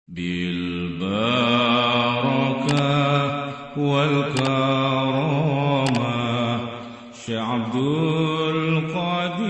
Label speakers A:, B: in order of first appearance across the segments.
A: بالبركة والكرامة شيخ عبد القادر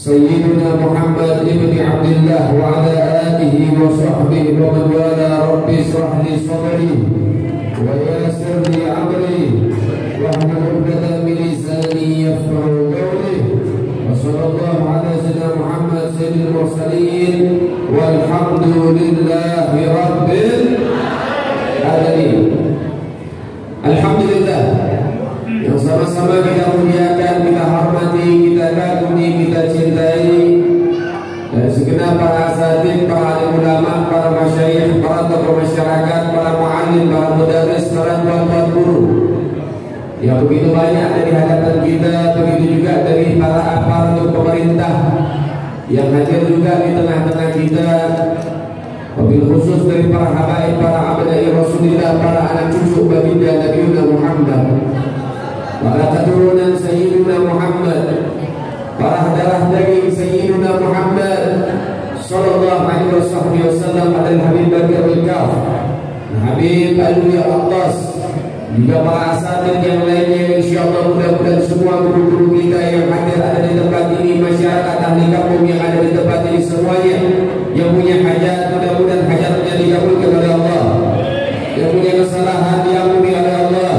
B: سيدنا محمد ابن عبد الله وعلى آله وصحبه ومن والاه. رب اشرح لي صدري ويسر لي أمري واحلل عقدة من لساني يفقهوا قولي. وصلى الله على سيدنا محمد سيد المرسلين والحمد لله رب العالمين. Alhamdulillah, yang sama-sama kita muliakan, kita hormati, kita kagumi, kita cintai, dan segenap para asatidz, para alim ulama, para masyayikh, para tokoh masyarakat, para muallim, para mudarris, para tuan-tuan guru yang begitu banyak dari hadapan kita, begitu juga dari para aparatur pemerintah yang hadir juga di tengah-tengah kita, wabil khusus dari para habaib, para abdai Rasulullah, para anak cucu baginda Nabi Muhammad, para keturunan Sayyidina Muhammad, para darah daging Sayyidina Muhammad sallallahu alaihi wasallam, adalah Habib Bakar Al-Kaf, Habib Al-Muya Al-Attas, juga para asatidz yang lainnya. Insyaallah mudah-mudahan semua guru-guru kita yang hadir ada di tempat ini, masyarakat ahli kampung yang ada di tempat ini semuanya yang punya hajat, mudah-mudahan hajatnya dikabulkan oleh Allah. Yang punya kesalahan diampuni oleh Allah.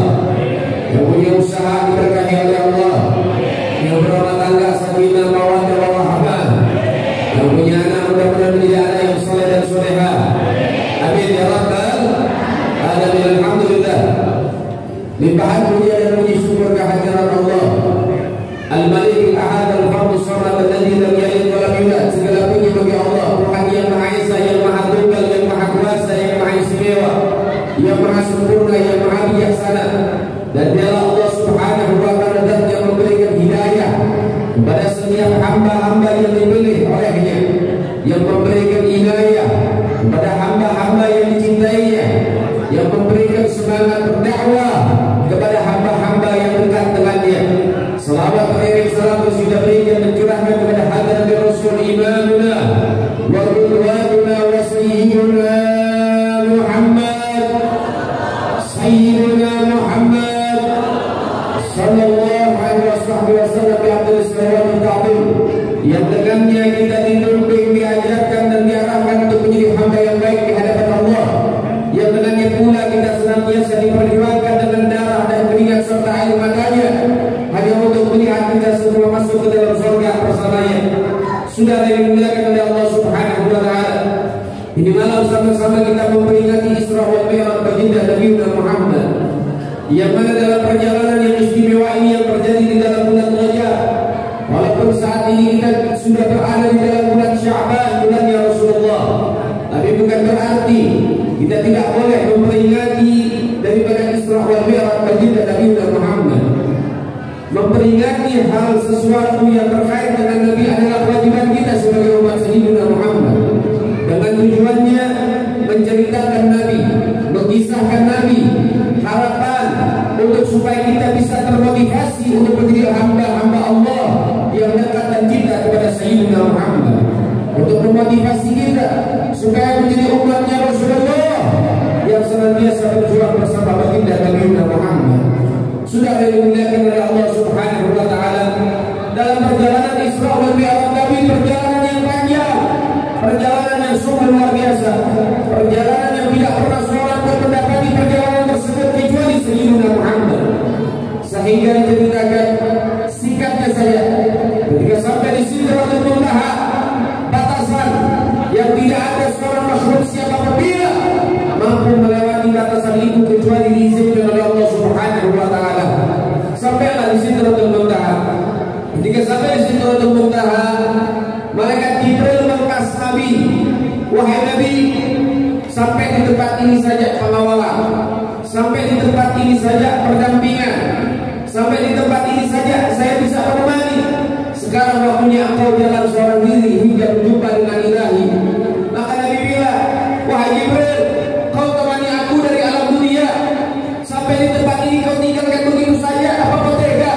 B: Yang punya usaha diberkahi oleh Allah. Yang berumah tangga sakinah mawaddah warahmah. Yang punya anak mudah-mudahan menjadi anak yang saleh dan salehah. Amin ya rabbal alamin. Alhamdulillah, limpahan puja dan puji syukur kehadiran Allah Al-Malik Al-Ahad Al-Fard As-Samad Alladzi lam yalid wa lam yulad. Segala puji bagi Allah, Tuhan yang Maha Esa, yang Maha Tunggal, yang Maha Kuasa, yang Maha Istimewa, yang Maha Sempurna, yang Maha Bijaksana. Dan dialah Allah Subhanahu wa ta'ala zat yang memberikan hidayah kepada setiap hamba-hamba yang dipilih olehnya, yang memberikan inayah kepada hamba-hamba yang dicintainya, yang memberikan semangat berdakwah kepada hamba-hamba yang dekat dengannya. Selawat beriring salam sudah berikan dan curahkan kepada hadrat Rasul imamuna wa qudwatuna wa sayyiduna Muhammad, Sayyidina Muhammad sallallahu alaihi wasallam bi abdul salawat ta'zim, yang dengannya kita dibimbing, diajarkan dan diarahkan untuk menjadi hamba yang baik di hadapan Allah, yang dengannya pula kita senantiasa diperjuangkan dengan darah dan keringat serta air matanya hanya untuk melihat kita semua masuk ke dalam surga bersamanya. Sudah dimuliakan oleh Allah Subhanahu wa ta'ala, ini malam sama-sama kita memperingati Isra wal Mi'raj baginda Nabi Muhammad, yang mana dalam perjalanan yang istimewa ini yang terjadi di dalam bulan Rajab, walaupun saat ini kita sudah berada di dalam bulan Sya'ban, bulannya Rasulullah, tapi bukan berarti kita tidak boleh memperingati daripada Isra wal Mi'raj baginda Nabi Muhammad. Memperingati hal sesuatu yang terkait dengan Nabi adalah kewajiban kita menceritakan Nabi, mengisahkan Nabi, harapan untuk supaya kita bisa termotivasi untuk menjadi hamba-hamba Allah yang dekat dan cinta kepada Sayyidina Muhammad, untuk memotivasi kita supaya menjadi umatnya Rasulullah yang senantiasa berjuang bersama baginda Nabi Muhammad. Sudah dimuliakan oleh Allah Subhanahu wa taala dalam perjalanan Isra wal Mi'raj Nabi, perjalanan yang panjang, perjalanan yang sungguh luar biasa, perjalanan yang tidak pernah seorang pun mendapati perjalanan tersebut kecuali Sayyidina Muhammad. Sehingga diceritakan singkatnya saja, ketika sampai di Sidratul Muntaha, batasan yang tidak ada seorang makhluk siapapun bila mampu melewati batasan itu kecuali diizinkan oleh Allah Subhanahu wa taala. Sampailah di Sidratul Muntaha. Ketika sampai di Sidratul Muntaha, malaikat Jibril mengkas Nabi, wahai Nabi, sampai di tempat ini saja pengawalan, sampai di tempat ini saja pendampingan, sampai di tempat ini saja saya bisa menemani. Sekarang waktunya engkau jalan seorang diri hingga berjumpa dengan Ilahi. Maka Nabi bilang, wahai Jibril, kau temani aku dari alam dunia, sampai di tempat ini kau tinggalkan begitu saja, apa kau tega?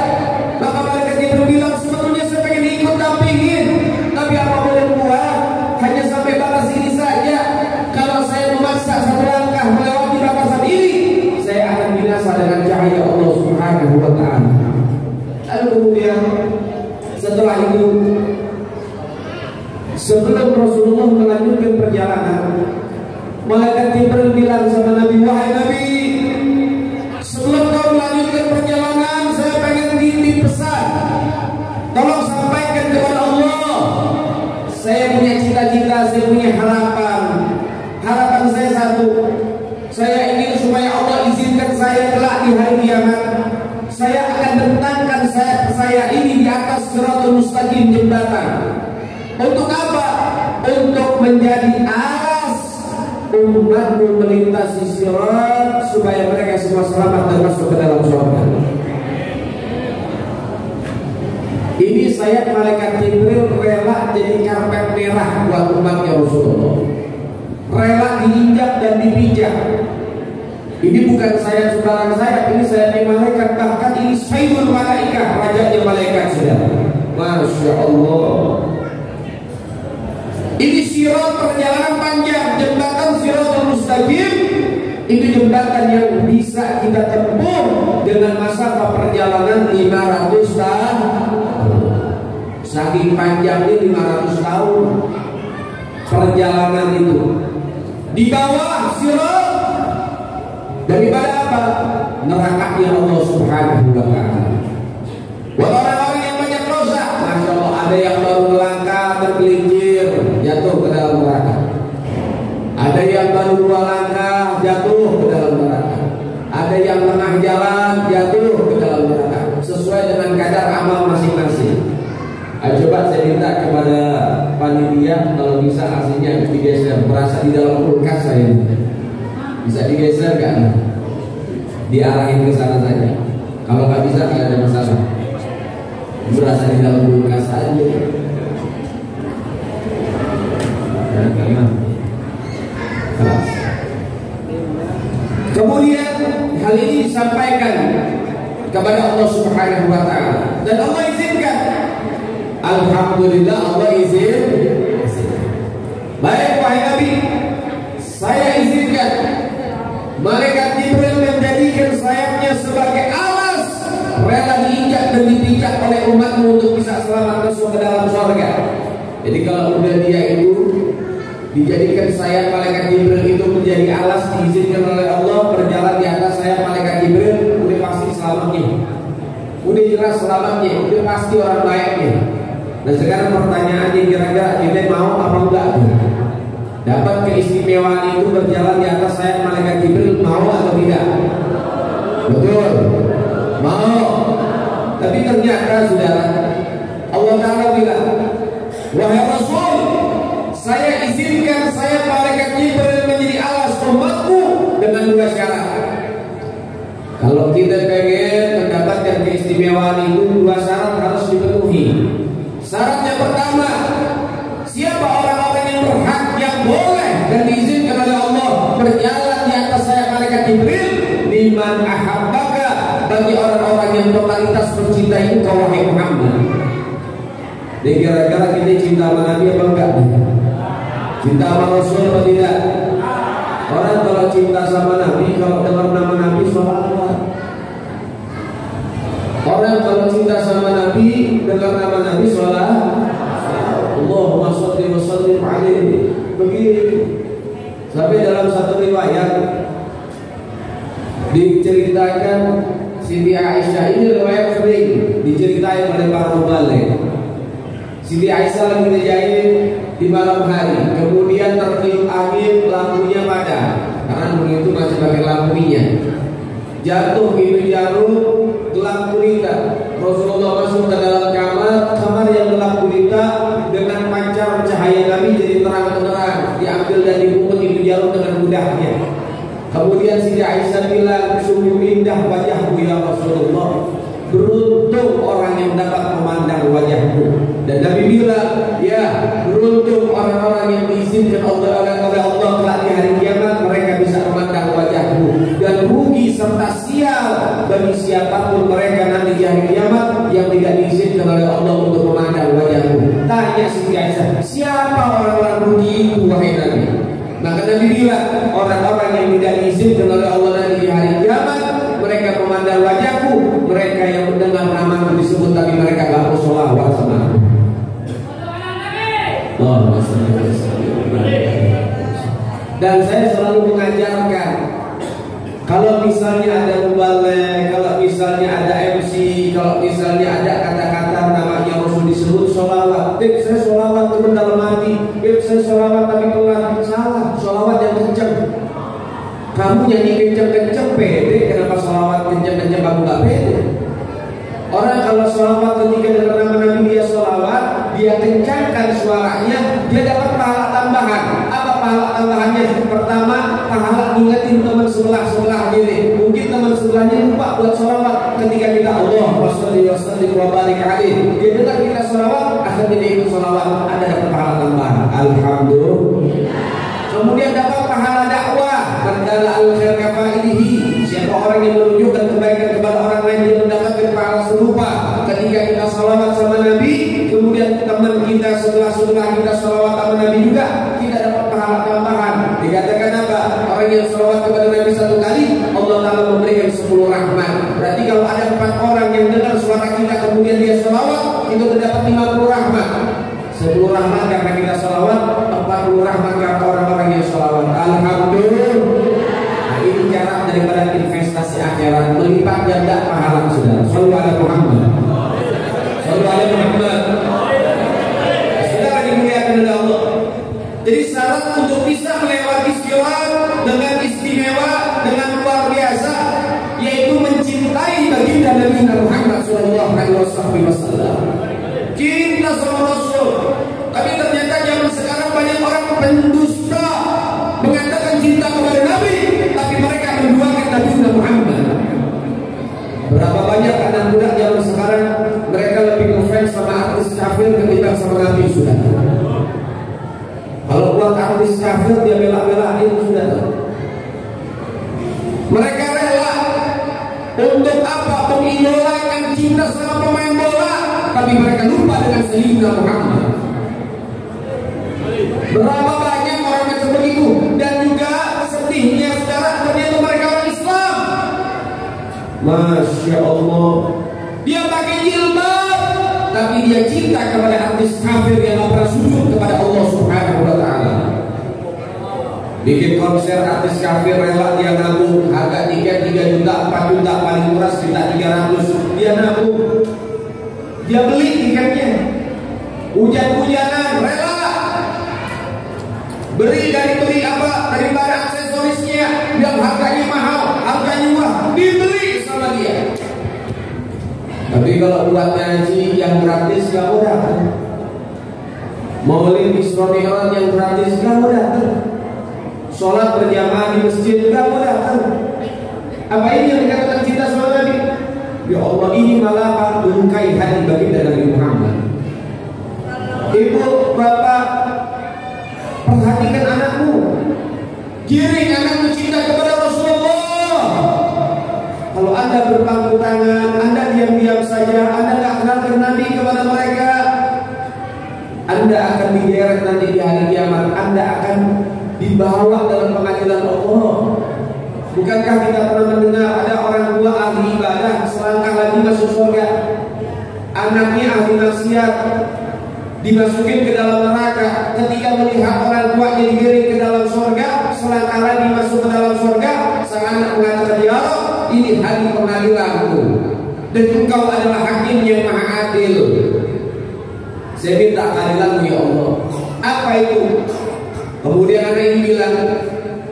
B: Maka malaikat Jibril bilang, sebetulnya saya pengen ikut dampingin, tapi apa boleh buat? Hanya sampai batas ini saja. Kalau saya memaksa satu langkah melewati batasan ini, saya akan binasa dengan cahaya Allah Subhanahu wa taala. Lalu kemudian setelah itu, sebelum Rasulullah melanjutkan perjalanan, malaikat Jibril bilang sama Nabi, wahai Nabi, sebelum kau melanjutkan perjalanan, saya pengen titip pesan. Tolong sampaikan kepada Allah, saya punya cita-cita, saya punya harapan. Harapan saya satu, saya ingin supaya Allah izinkan saya kelak di hari kiamat, saya akan bentangkan sayap saya ini di atas Siratul Mustaqim, jembatan. Untuk apa? Untuk menjadi alas umatmu melintasi sirat supaya mereka semua selamat dan masuk ke dalam surga. Ini sayap malaikat Jibril rela jadi karpet merah buat umatnya Rasulullah, rela diinjak dan dipijak. Ini bukan sayap sembarang sayap, ini sayap malaikat, bahkan ini Sayyidul Malaikah, rajanya malaikat sudah. Masya Allah. Ini sirat perjalanan panjang, jembatan Siratul Mustaqim. Itu jembatan yang bisa kita tempuh dengan masalah perjalanan 500 tahun. Saking panjangnya 500 tahun perjalanan itu. Di bawah sirat daripada apa? Nerakanya Allah Subhanahu wa taala. Buat orang-orang yang banyak dosa, masya Allah, ada yang baru melangkah tergelincir jatuh ke dalam neraka. Ada yang baru 2 langkah jatuh ke dalam neraka. Ada yang tengah jalan jatuh ke dalam neraka. Sesuai dengan kadar amal masing-masing. Coba saya minta kepada panitia kalau bisa aslinya digeser, merasa di dalam kulkas saya. Bisa digeser kan? Diarahin ke sana saja. Kalau nggak bisa tidak ada masalah. Berasa di dalam kulkas saja. Kemudian hal ini disampaikan kepada Allah Subhanahu wa taala dan Allah izinkan. Alhamdulillah Allah izin. Baik wahai Nabi, saya izinkan malaikat Jibril menjadikan sayapnya sebagai alas, rela diinjak dan dipijak oleh umatmu untuk bisa selamat masuk ke dalam surga. Jadi kalau udah dia itu dijadikan sayap malaikat Jibril itu menjadi alas, diizinkan oleh Allah berjalan di atas sayap malaikat Jibril, udah pasti selamatnya, udah jelas selamatnya, udah pasti orang baiknya. Nah sekarang pertanyaannya, kira-kira kita mau apa enggak? Dapat keistimewaan itu berjalan di atas sayap malaikat Jibril, mau atau tidak? Betul, mau. Tapi ternyata saudara, Allah Ta'ala bilang, wahai Rasul, saya izinkan sayap malaikat Jibril menjadi alas umatku dengan 2 syarat. Kalau kita pengen mendapatkan keistimewaan itu, 2 syarat harus dipenuhi. Syarat yang pertama, siapa orang-orang yang berhak, yang boleh dan diizinkan oleh Allah totalitas mencintai engkau wahai Muhammad. Dan kira-kira kita cinta sama Nabi apa enggak? Cinta sama Rasul apa tidak? Orang kalau cinta sama Nabi, kalau dengar nama Nabi sholawat. Orang kalau cinta sama Nabi, dengar nama Nabi sholawat. Allahumma sholli wa sallim alaihi. Begitu. Sampai dalam satu riwayat diceritakan Siti Aisyah, ini riwayat sering diceritain oleh para mubalik. Siti Aisyah lagi ngejahit di malam hari, kemudian tertiup angin, lampunya padam karena begitu masih pakai lampu minyak. Jatuh itu jarum, gelap gulita. Rasulullah masuk ke dalam kamar yang gelap gulita dengan pancar cahaya Nabi jadi terang-terang, diambil dan dibungkut itu jarum dengan mudahnya. Kemudian Siti Aisyah bilang, sungguh indah wajahmu ya Rasulullah, beruntung orang yang dapat memandang wajahmu. Dan Nabi bilang, ya beruntung orang-orang yang diizinkan oleh Allah kelak di hari kiamat, mereka bisa memandang wajahmu. Dan rugi serta sial bagi siapapun mereka nanti di hari kiamat yang tidak diizinkan oleh Allah untuk memandang wajahmu. Tanya Siti Aisyah, siapa orang-orang rugi itu wahai Nabi? Maka Nabi bilang, orang-orang yang tidak diizinkan oleh Allah nanti di hari kiamat, mereka memandang wajahku, mereka yang mendengar namaku disebut tapi mereka gak mau sholawat sama aku. Dan saya selalu mengajarkan, kalau misalnya ada mubalik, kalau misalnya ada MC, kalau misalnya ada kata-kata namanya Rasul disebut sholawat, saya sholawat cuma dalam hati, saya sholawat tapi pelan. Salah, sholawat yang kenceng. Kamu nyanyi kenceng-kenceng pede, kenapa sholawat kenceng-kenceng kamu gak pede? Orang kalau sholawat ketika dengar nama Nabi dia sholawat, dia kencangkan suaranya, dia dapat pahala tambahan. Apa pahala tambahannya? Pertama, pahala ingetin teman sebelah diri. Mungkin teman sebelahnya lupa buat sholawat. Ketika kita Allahumma sholli wa sallim wa barik alaihi, dia dengar kita sholawat, akhirnya dia ikut sholawat, ada dapat pahala tambahan. Alhamdulillah. Kemudian dapat pahala dakwah, mandala al-khair kafa'ilihi. Siapa orang yang menunjukkan kebaikan kepada orang lain, dia mendapatkan pahala serupa. Ketika kita salawat sama Nabi, kemudian teman kita setelah kita salawat sama Nabi juga, kita dapat pahala tambahan. Dikatakan apa? Orang yang salawat kepada Nabi satu kali, Allah Ta'ala memberikan 10 rahmat. Berarti kalau ada 4 orang yang dengar suara kita kemudian dia salawat, itu terdapat 50 rahmat. 10 rahmat karena kita salawat, 40 rahmat karena orang-orang yang salawat. Alhamdulillah. Nah, ini cara daripada investasi akhirat, melipat ganda pahala saudara. Shallallahu alaihi Muhammad. Shallallahu alaihi Muhammad. Saudara dimuliakan oleh Allah. Jadi syarat untuk bisa melewati sirat dengan istimewa, dengan luar biasa, yaitu mencintai baginda Nabi Muhammad Shallallahu alaihi wasallam. Cinta sama Rasul. Tapi ternyata zaman sekarang banyak orang pendusta, mengatakan cinta kepada Nabi, tapi mereka menduakan Nabi Muhammad. Berapa banyak anak muda zaman sekarang mereka lebih ngefans sama artis kafir ketimbang sama Nabi sudah. Kalau buat artis kafir dia bela-belain sudah. Mereka rela untuk apa? Mengidolakan cinta sama pemain bola, tapi mereka lupa dengan Sayyidina Muhammad. Berapa banyak orang macam begitu. Dan juga sedihnya sekarang ternyata mereka orang Islam. Masya Allah, dia pakai jilbab, tapi dia cinta kepada artis kafir yang gak pernah sujud kepada Allah Subhanahu wa Ta'ala. Bikin konser artis kafir rela dia nabung, harga tiket 3 juta, 4 juta, paling murah sekitar 300. Dia nabung, dia beli tiketnya, hujan-hujanan rela, beli apa daripada aksesorisnya yang harganya mahal, harganya murah, dibeli sama dia. Tapi kalau buat ngaji yang gratis gak mau datang, maulid Isra Mi'raj yang gratis gak mau datang, sholat berjamaah di masjid gak mau datang. Apa ini yang dikatakan cinta sama Nabi? Ya Allah, ini malah melukai hati baginda Nabi Muhammad. Ibu, bapak, perhatikan anakmu, giring anakmu cinta kepada Rasulullah. Kalau Anda berpangku tangan, Anda diam saja Anda nggak kenalkan Nabi kepada mereka, Anda akan digeret nanti di hari kiamat. Anda akan dibawa dalam pengadilan Allah. Bukankah kita pernah mendengar ada orang tua ahli ibadah selangkah lagi masuk surga, anaknya ahli maksiat dimasukin ke dalam neraka. Ketika melihat orang tuanya digiring ke dalam surga, selangkah lagi masuk ke dalam surga, sang anak mengatakan, ya Allah, ini hari pengadilanku dan Engkau adalah hakim yang maha adil. Saya minta keadilanmu ya Allah. Apa itu? Kemudian anak ini bilang,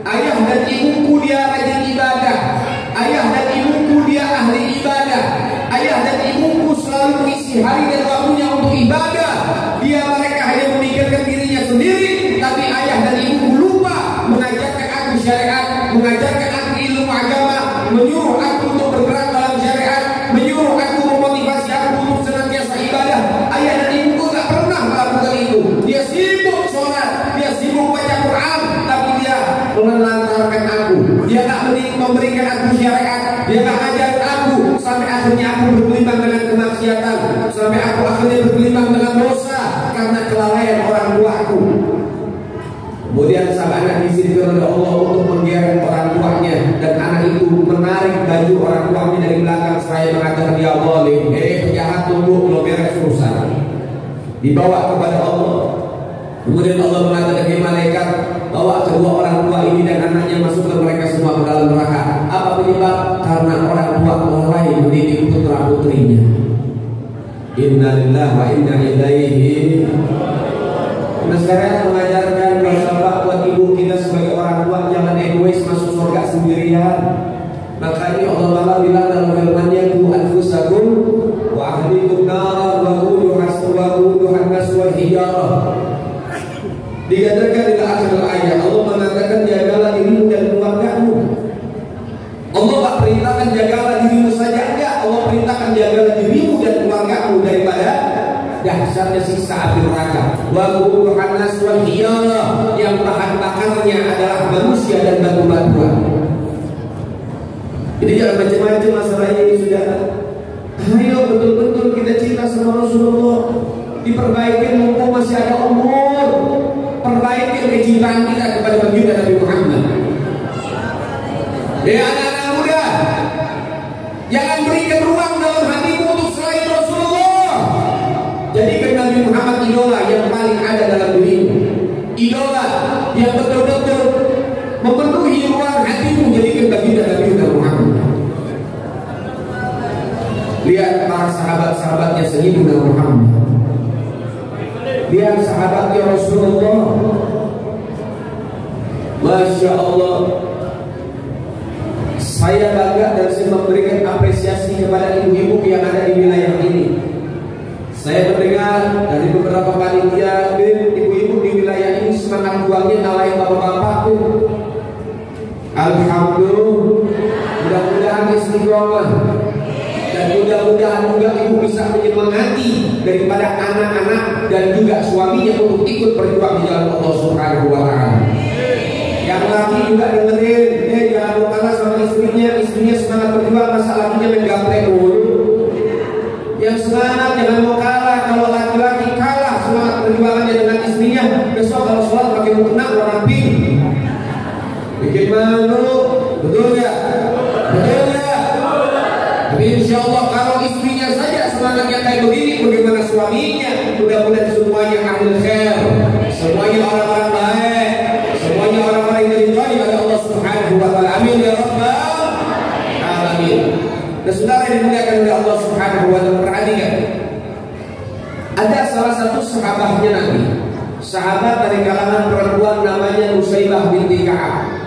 B: ayah dan ibuku dia rajin ibadah, ayah dan ibuku dia ahli ibadah, ayah dan ibuku selalu mengisi hari dan waktunya untuk ibadah. Mereka hanya memikirkan dirinya sendiri, tapi ayah dan ibuku lupa mengajarkan aku syariat, mengajarkan aku ilmu agama, menyuruh aku untuk bergerak dalam syariat, menyuruh aku, memotivasi aku untuk senantiasa ibadah. Ayah dan ibuku tak pernah melakukan itu. Dia sibuk sholat, dia sibuk baca Quran, tapi dia menelantarkan aku. Dia tak memberikan aku syariat, dia tak ajar aku, sampai akhirnya aku bergelimang dengan kemaksiatan, sampai aku akhirnya bergelimang dengan dosa karena kelalaian orang tuaku. Kemudian sang anak diizinkan oleh Allah untuk menggeret orang tuanya, dan anak itu menarik baju orang tuanya dari belakang seraya mengatakan, ya zalim, penjahat, tunggu, belum beres urusan. Dibawa kepada Allah. Kemudian Allah mengatakan, malaikat, bawa kedua orang tua ini dan anaknya, masuk ke mereka semua ke dalam neraka. Apa penyebab? Karena orang tua lalai mendidik putra putrinya. Innalillahi wa inna ilaihi. Nah, sekarang mengajarkan bapak buat ibu kita sebagai orang tua, jangan egois masuk surga sendirian. Makanya Allah Taala bilang dalam firman-Nya, "Qu anfusakum wa ahlikum nar wa quduhan nas wal hijarah." Dikatakan di akhir ayat Allah mengatakan, jagalah dirimu dan keluargamu. Allah tak perintahkan jagalah dirimu saja, enggak. Allah perintahkan jagalah dirimu dan keluargamu daripada dahsyatnya siksa api neraka. Wa quduhan nas wal hijarah, yang bahan bakarnya adalah manusia dan batu-batuan. Jadi jangan macam-macam masalah ini, sudah. Ayo betul-betul kita cinta sama Rasulullah, diperbaiki mumpung masih ada umur. Perbaiki kecintaan kita kepada baginda Nabi Muhammad. Ya anak-anak muda, jangan berikan ruang dalam hatimu untuk selain Rasulullah. Jadikan Nabi Muhammad idola yang paling ada dalam dirimu, idola yang betul-betul memenuhi ruang hatimu. Jadikan baginda Nabi Muhammad. Lihat para sahabat-sahabatnya Sayyidina Muhammad. Lihat sahabatnya Rasulullah. Masya Allah. Saya bangga dan saya memberikan apresiasi kepada ibu-ibu yang ada di wilayah ini. Saya mendengar dari beberapa panitia, ibu-ibu di wilayah ini semangat juangnya ngalahin bapak-bapak tuh. Alhamdulillah. Mudah-mudahan istiqomah. Dan mudah-mudahan juga ibu bisa menyemangati daripada anak-anak dan juga suaminya untuk ikut berjuang di jalan Allah Subhanahu wa Ta'ala. Yang laki juga dengerin, jangan mau kalah sama istrinya semangat berjuang, masa lakinya menggaplek dulu. Yang semangat jangan mau kalah. Kalau laki-laki kalah semangat perjuangannya dengan istrinya, besok kalau sholat pakai mukena warna pink, bikin malu, betul ya? Betul ya? Tapi insya Allah kalau istrinya saja semangatnya kayak begini, bagaimana suaminya? Mudah-mudahan semuanya ahlul khair, semuanya orang-orang baik, semuanya orang-orang yang diridhai oleh Allah Subhanahu wa Ta'ala. Amin ya rabbal alamin. Dan saudara yang dimuliakan oleh Allah Subhanahu wa Ta'ala, perhatikan. Ada salah satu sahabatnya Nabi, sahabat dari kalangan perempuan, namanya Nusaybah binti Ka'ab.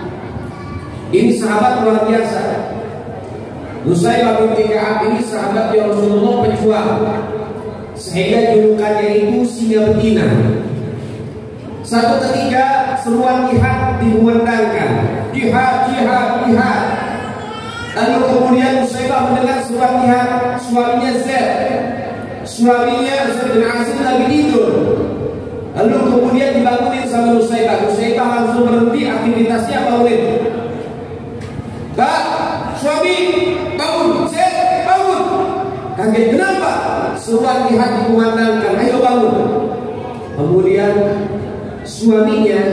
B: Ini sahabat luar biasa. Nusaybah binti Ka'ab ini sahabat yang Rasulullah pejuang, sehingga julukannya itu singa betina. Satu ketika seruan jihad dikumandangkan, jihad. Lalu kemudian Nusaybah mendengar seruan jihad. Suaminya Zaid bin Asim lagi tidur. Lalu kemudian dibangunin sama Nusaybah. Nusaybah langsung berhenti aktivitasnya, bangunin. Pak, suami, bangun, Zaid, bangun. Kaget, kenapa? seruan jihad dikumandangkan, ayo bangun. Kemudian suaminya,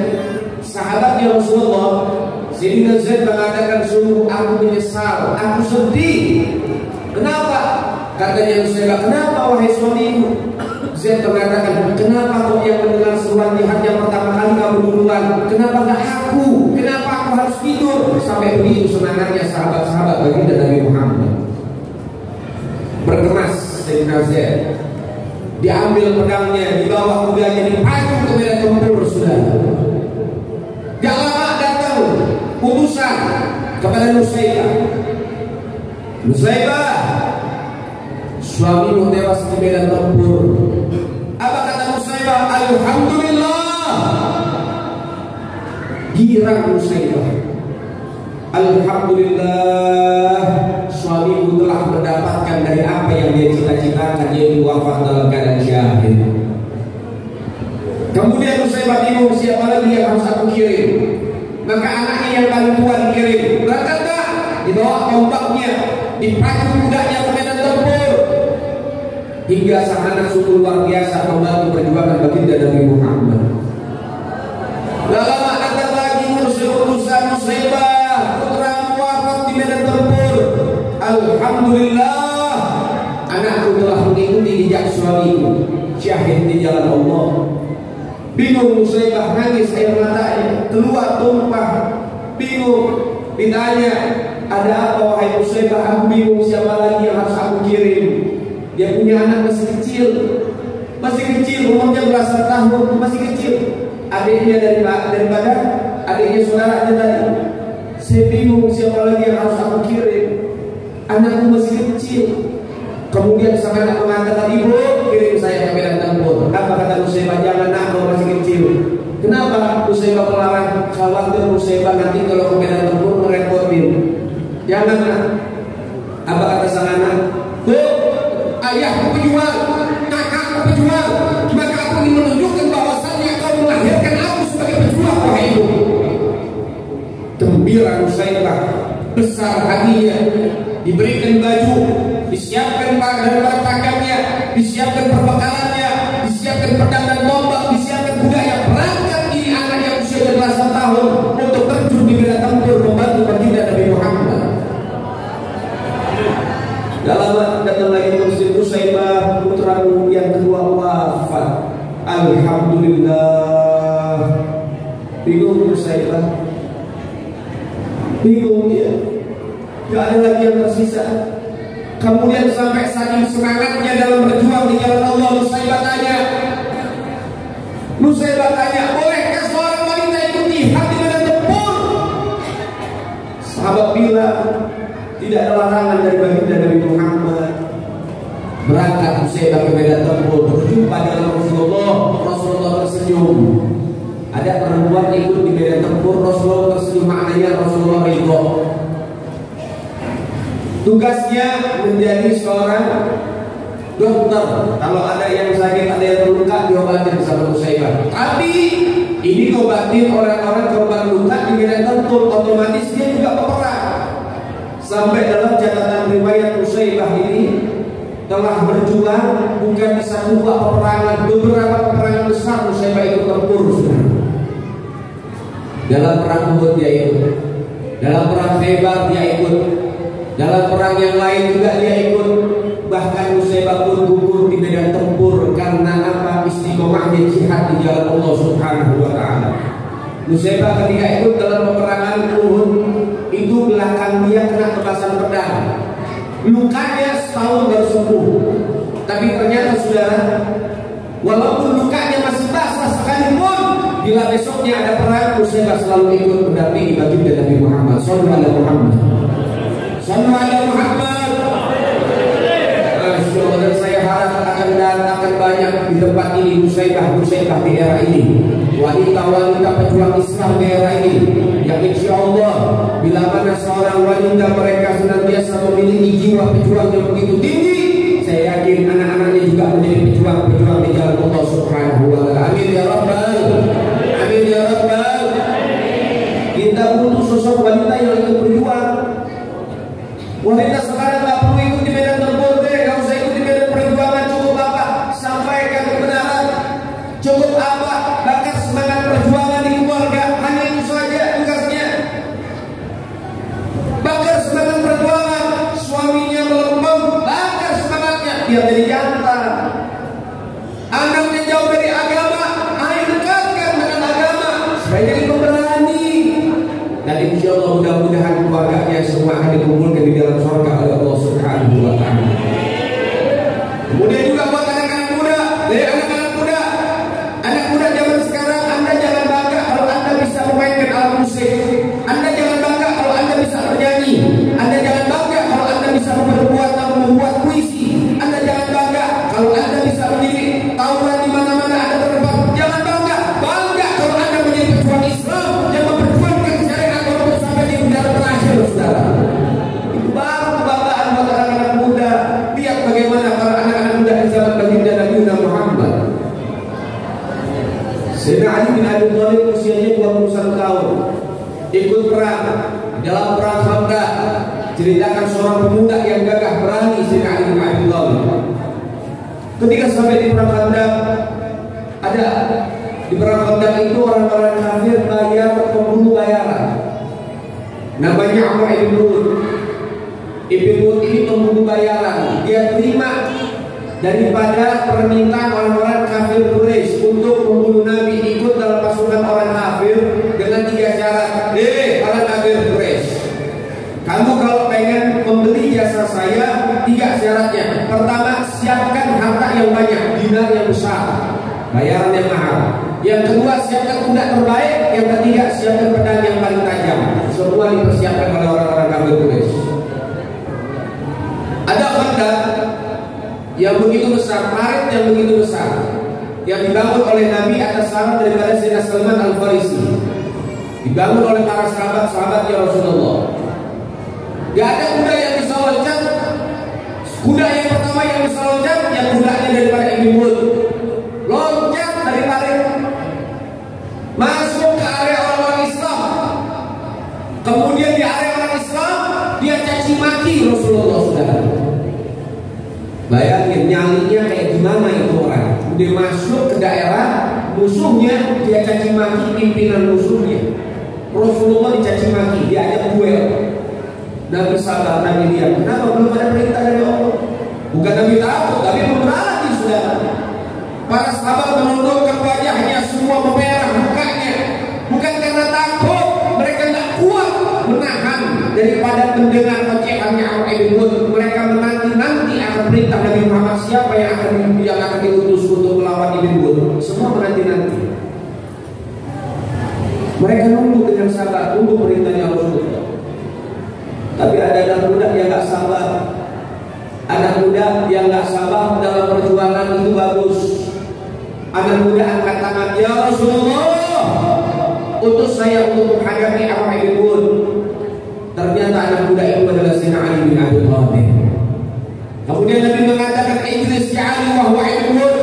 B: sahabatnya Rasulullah, Sayyidina Zaid mengatakan, sungguh aku menyesal, aku sedih. Kenapa? Katanya Nusaybah, kenapa wahai suamiku? Zaid mengatakan, kenapa kau yang mendengar seruan jihad yang pertama kali kamu duluan? Kenapa gak aku? Kenapa aku harus tidur? Sampai begitu semangatnya sahabat-sahabat baginda Nabi Muhammad. Berkemas Sayyidina Zaid, diambil pedangnya, dibawa kudanya, dipacu ke medan tempur. Sudah gak lama datang utusan kepada Nusaybah. Nusaybah, suamimu tewas di medan tempur. Apa kata Nusaybah? Alhamdulillah. Girang Nusaybah, alhamdulillah, suamimu telah mendapatkan dari apa yang dia cita-citakan, yaitu wafat dalam keadaan syahid. Kemudian Nusaybah bingung, siapa lagi yang harus aku kirim? Maka anaknya yang paling tua dikirim. Berkata, dibawa tombaknya, dipacu kudanya ke medan tempur. Hingga sang anak sungguh luar biasa membantu perjuangan baginda Nabi Muhammad. Lama datang lagi utusan Nusaybah, putramu wafat di medan tempur. Alhamdulillah, anakku telah mengikuti jejak suamiku, syahid di jalan Allah. Bingung Nusaybah, nangis air matanya keluar tumpah. Bingung, ditanya, ada apa wahai Nusaybah? Aku bingung siapa lagi yang harus aku kirim. Dia punya anak masih kecil, umurnya belasan tahun, masih kecil. Adiknya daripada adiknya saudaranya tadi. Saya bingung siapa lagi yang harus aku kirim. Anakku masih kecil. Kemudian sang anak mengatakan, ibu kirim saya ke medan tempur. Apa kata Nusaybah? Jangan, nak, kau masih kecil. Kenapa Nusaybah melarang? Khawatir Nusaybah nanti kalau ke medan tempur merepotin. Jangan, nak. Apa kata sang anak? Bu, ayahku pejuang, kakakku pejuang, maka aku ingin menunjukkan bahwasannya kau melahirkan aku sebagai pejuang, wahai ibu. Gembira Nusaybah, besar hatinya, diberikan baju, disiapkan pakaiannya, disiapkan perbekalannya, disiapkan pedang dan tombak, disiapkan budaya. Berangkat ini anak yang usia belasan tahun untuk terjun di medan tempur membantu baginda Nabi Muhammad. Dalam datang lagi Nusaybah, putramu yang kedua wafat. Alhamdulillah. Bingung Nusaybah, bingung dia. Gak ada lagi yang tersisa. Kemudian sampai saking semangatnya dalam berjuang di jalan Allah, Nusaybah tanya, bolehkah seorang wanita ikut jihad di medan tempur? Sahabat bilang, tidak ada larangan dari baginda Nabi Muhammad. Berangkat Nusaybah ke medan tempur, berjumpa dengan Rasulullah tersenyum. Ada perempuan ikut di medan tempur, Rasulullah tersenyum, maknanya Rasulullah ridho. Tugasnya menjadi seorang dokter. Kalau ada yang sakit, ada yang terluka, diobatin sama Nusaybah. Tapi ini ngobatin orang-orang korban luka di medan tempur, otomatis dia juga peperang. Sampai dalam catatan riwayat Nusaybah ini telah berjuang bukan di satu dua peperangan, beberapa peperangan besar Nusaybah ikut tempur. Dalam perang Uhud dia ikut, dalam perang Khaybar dia ikut, dalam perang yang lain juga dia ikut. Bahkan Nusaybah pun gugur di medan tempur karena apa? Istiqomahnya jihad di jalan Allah Subhanahu wa taala. Nusaybah ketika ikut dalam peperangan Uhud itu belakang dia kena tebasan pedang. Lukanya setahun baru sembuh. Tapi ternyata saudara, walaupun lukanya masih basah sekalipun, bila besoknya ada perang, Nusaybah selalu ikut mendampingi baginda Nabi Muhammad sallallahu alaihi Muhammad. Dan saya harap akan banyak di tempat ini Nusaybah di era ini, wanita-wanita pejuang Islam di era ini, yang insya Allah bila mana seorang wanita mereka senantiasa memiliki jiwa pejuang yang begitu tinggi, saya yakin anak-anaknya juga menjadi pejuang-pejuang di jalan Allah Subhanahu wa taala. Amin ya rabbal, amin ya rabbal. Kita butuh sosok wanita yang ikut berjuang. Wanita sekarang gak perlu ikut di medan tempur deh, gak usah ikut di medan perjuangan, cukup insya Allah mudah-mudahan keluarganya semua akan dikumpulkan di dalam surga oleh Allah Subhanahu wa Ta'ala. Kemudian juga buat anak-anak muda, anak muda zaman sekarang, Anda jangan bangga kalau Anda bisa memainkan alat musik. Anda jangan bangga kalau Anda bisa bernyanyi. Anda jangan bangga kalau Anda bisa membuat puisi. Anda jangan bangga kalau Anda bisa berdiri tauran di mana-mana Anda terdepan. Jangan bangga kalau Anda menjadi pejuang Islam yang memperjuangkan syariat untuk sampai di udara terakhir, saudara. Itu baru kebanggaan buat anak-anak muda. Lihat bagaimana para anak-anak muda di zaman baginda Nabi Muhammad. Sayyidina Ali bin Abi Thalib usianya 21 tahun, ikut perang. Dalam perang Khandaq ceritakan seorang pemuda yang gagah berani, Sayyidina Ali bin Abi Thalib. Ketika sampai di perang Khandaq, ada di perang Khandaq itu orang-orang kafir bayar pembunuh bayaran. Namanya Amr ibn Wud. Ibn Wud ini pembunuh bayaran. Dia terima daripada permintaan orang-orang kafir Quraisy untuk membunuh Nabi, ikut dalam pasukan orang kafir dengan 3 syarat. Para kafir Quraisy, kamu kalau pengen membeli jasa saya, 3 syaratnya. Pertama, siapkan harta yang banyak, dinar yang besar, bayaran yang mahal. Yang kedua, siapkan kuda terbaik. Yang ketiga, siapkan pedang yang paling tajam. Semua dipersiapkan oleh orang-orang kafir Quraisy. Ada Khandaq yang begitu besar, parit yang begitu besar, yang dibangun oleh Nabi atas saran daripada Sayyidina Salman Al-Farisi, dibangun oleh para sahabat ya Rasulullah. Gak ada kuda yang bisa loncat. Kuda yang pertama yang bisa loncat, yang kudanya daripada Ibn Wud, loncat dari parit masuk ke area orang-orang Islam. Kemudian di area orang Islam dia caci maki Rasulullah, saudara. Bayangin nyalinya kayak gimana itu orang. Dia masuk ke daerah musuhnya, dia caci maki pimpinan musuhnya. Rasulullah dicaci maki, dia ajak duel. Nabi sabar, Nabi diam. Kenapa? Belum ada perintah dari Allah. Bukan Nabi takut, tapi memberani, saudara. Para sahabat menundukkan wajahnya, semua memerah mukanya. Bukan karena takut, mereka tidak kuat menahan daripada mendengar ocehannya Amr ibn Wud. Mereka menanti akan perintah Nabi Muhammad, siapa yang akan diutus untuk melawan Ibn Wud. Semua menanti-nanti. Mereka nunggu dengan sabar, tunggu perintahnya Rasulullah. Tapi ada anak muda yang gak sabar. Anak muda yang gak sabar dalam perjuangan itu bagus. Anak muda angkat tangan, ya Rasulullah, utus saya untuk menghadapi Amr ibn Wud. Ternyata anak muda itu adalah Sayyidina Ali bin Abi Thalib. Kemudian Nabi mengatakan, Ijlis ya Ali wa huwa Ibn Wud.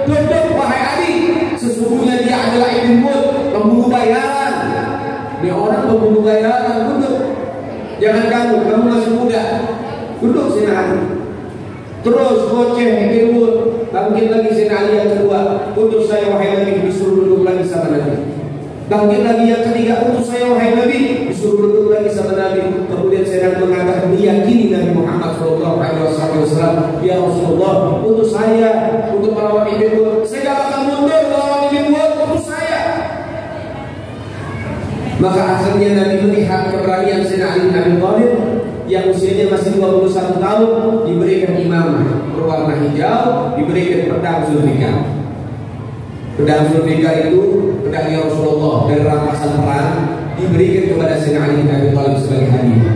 B: Duduk wahai Ali, sesungguhnya dia adalah Ibn Wud, pembunuh bayaran. Dia orang pembunuh bayaran, duduk. Jangan kamu masih muda. Duduk Sayyidina Ali. Terus goceh Ibn Wud. Bangkit lagi Sayyidina Ali yang kedua, utus saya wahai Nabi, disuruh duduk lagi sama Nabi. Bangkit lagi yang ketiga, utus saya wahai Nabi, disuruh duduk lagi sama Nabi. Kemudian saya mengatakan, meyakini Nabi Muhammad SAW, ya Rasulullah, utus saya untuk melawan Ibn Wud. Saya gak akan mundur melawan Ibn Wud, utus saya. Maka akhirnya Nabi melihat keberanian Sayyidina Ali bin Abi Thalib yang usianya masih 21 tahun, diberikan imamah berwarna hijau, diberikan pedang Zulfikar. Pedang Zulfikar itu pedangnya Rasulullah dari rampasan perang, diberikan kepada Sayyidina Ali bin Abi Thalib sebagai hadiah.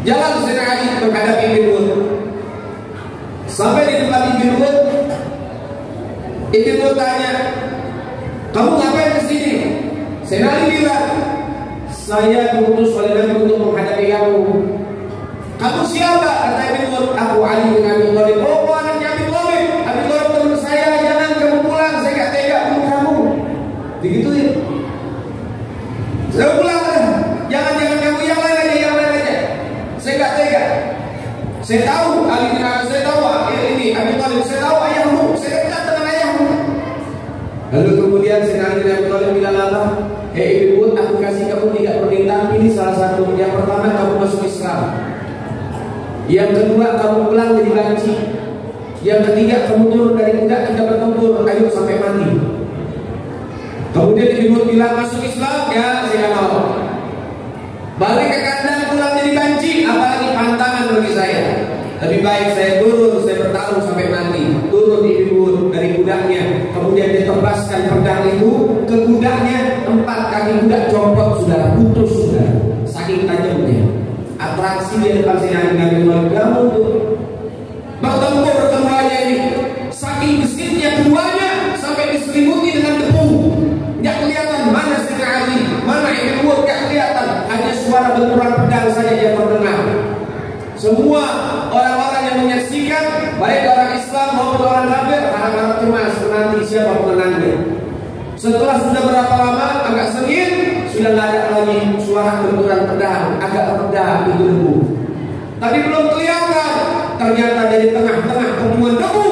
B: Jalan Sayyidina Ali menghadapi Ibn Wud. Sampai di tempat Ibn Wud, Ibn Wud tanya, kamu ngapain kesini? Sayyidina Ali bilang, saya diutus oleh Nabi untuk menghadapi kamu. Kamu siapa? Kata Ibn Wud, aku Ali bin Abi Thalib. Oh, anaknya Abi Thalib. Abi Thalib teman saya, jangan kamu pulang, saya gak tega bunuh kamu. Digituin. Saya pulang lah. Jangan kamu, yang lain aja. Saya gak tega. Saya tahu Ali bin Abi, saya tahu ini Abi Thalib, saya tahu ayahmu, saya dekat dengan ayahmu. Lalu kemudian Sayyidina Ali bin Abi Thalib bilang apa? Hei Ibn Wud, aku kasih kamu 3 permintaan, pilih salah satu. Yang pertama, kamu masuk Islam. Yang kedua, kamu pulang jadi banci. Yang ketiga, kamu turun dari kuda, kita bertempur, ayo sampai mati. Kemudian Ibu bilang masuk Islam, ya saya mau. Balik ke kandang pulang jadi banci, apalagi pantangan bagi saya. Lebih baik saya turun, saya bertarung sampai mati. Turun Ibu dari kudanya, kemudian ditebaskan pedang itu ke kudanya, 4 kaki kuda copot sudah, putus sudah, saking tajamnya. Atraksi di depan Sayyidina Ali bin Abi Thalib untuk bertempur keduanya ini. Saking gesitnya keduanya sampai diselimuti dengan debu. Nggak kelihatan mana Sayyidina Ali, mana Ibn Wud, nggak kelihatan. Hanya suara benturan pedang saja yang terdengar. Semua orang-orang yang menyaksikan, baik orang Islam maupun orang kafir, harap-harap cemas menanti siapa pemenangnya. Setelah sudah berapa lama, agak sengit, sudah nggak ada lagi suara benturan pedang, agak reda itu debu. Tapi belum kelihatan, ternyata dari tengah-tengah pertemuan debu